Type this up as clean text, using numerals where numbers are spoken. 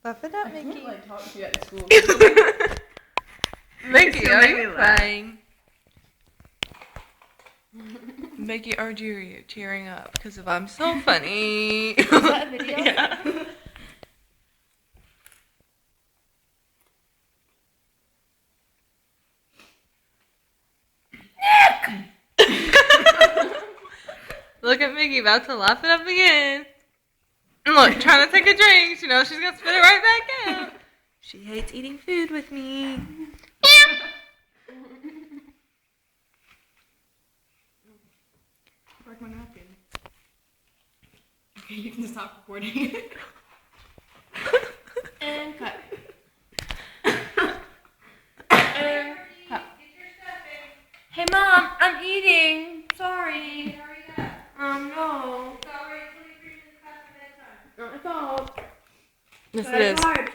Laugh it up, I can't Mickey. like talk to you at school. Mickey, Still are make me you laugh. crying? Mickey, or are you tearing up? Because if I'm so funny. Is that a video? Yeah. Look at Mickey about to laugh it up again. Look, trying to take a drink. She knows she's going to spit it right back out. She hates eating food with me. Where's my napkin? Okay, you can stop recording. And cut. And cut. Hey Mom, I'm eating. Sorry. No. No, it's all. Yes, it is.